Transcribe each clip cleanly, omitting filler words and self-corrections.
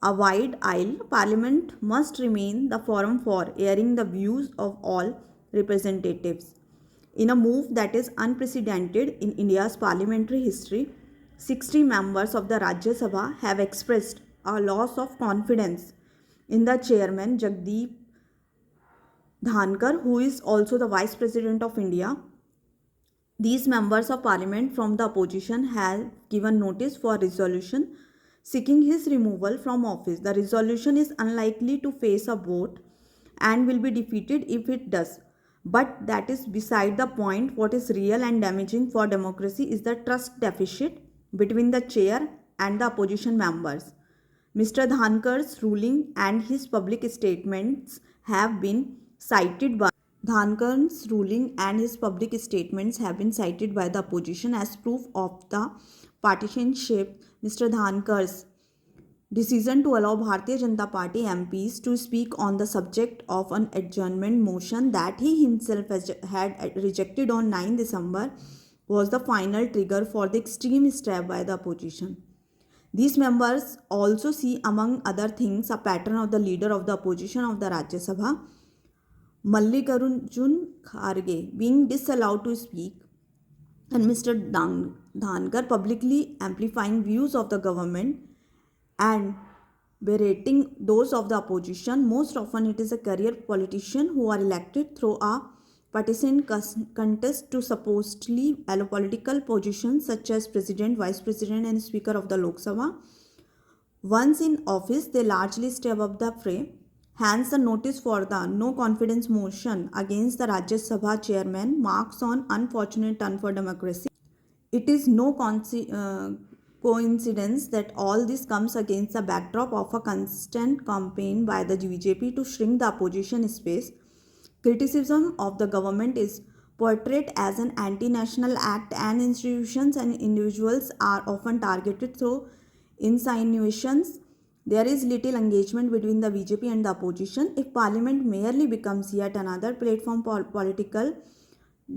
a wide aisle, Parliament must remain the forum for airing the views of all representatives. In a move that is unprecedented in India's parliamentary history, 60 members of the Rajya Sabha have expressed a loss of confidence in the chairman Jagdeep Dhankar, who is also the Vice President of India. These members of parliament from the opposition have given notice for resolution seeking his removal from office. The resolution is unlikely to face a vote and will be defeated if it does. But that is beside the point. What is real and damaging for democracy is the trust deficit between the chair and the opposition members. Mr. Dhankar's ruling and his public statements have been cited by Dhankar's ruling and his public statements have been cited by the opposition as proof of the partisanship. Mr. Dhankar's decision to allow Bharatiya Janata Party MPs to speak on the subject of an adjournment motion that he himself had rejected on 9 December was the final trigger for the extreme step by the opposition. These members also see, among other things, a pattern of the leader of the opposition of the Rajya Sabha, Mallikarjun Kharge, being disallowed to speak, and Mr. Dhankar publicly amplifying views of the government and berating those of the opposition. Most often, it is a career politician who are elected through a partisan contest to supposedly allow political positions such as president, vice president, and speaker of the Lok Sabha. Once in office, they largely stay above the fray. Hence, the notice for the no confidence motion against the Rajya Sabha chairman marks an unfortunate turn for democracy. It is no coincidence that all this comes against the backdrop of a constant campaign by the BJP to shrink the opposition space. Criticism of the government is portrayed as an anti-national act, and institutions and individuals are often targeted through insinuations. There is little engagement between the BJP and the opposition. If Parliament merely becomes yet another platform for political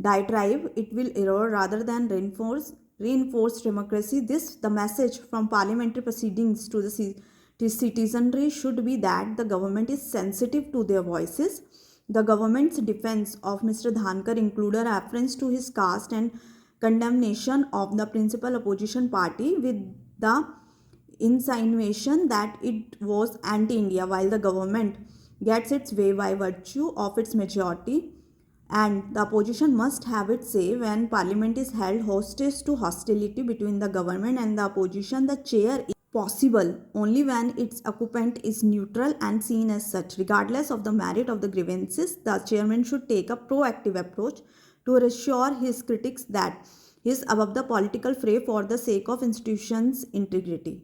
diatribe, it will erode rather than reinforce democracy. The message from parliamentary proceedings to the citizenry should be that the government is sensitive to their voices. The government's defense of Mr. Dhankar included a reference to his caste and condemnation of the principal opposition party with the insinuation that it was anti-India, while the government gets its way by virtue of its majority, and the opposition must have its say when parliament is held hostage to hostility between the government and the opposition. The chair is possible only when its occupant is neutral and seen as such. Regardless of the merit of the grievances, the chairman should take a proactive approach to reassure his critics that he is above the political fray for the sake of institutions' integrity.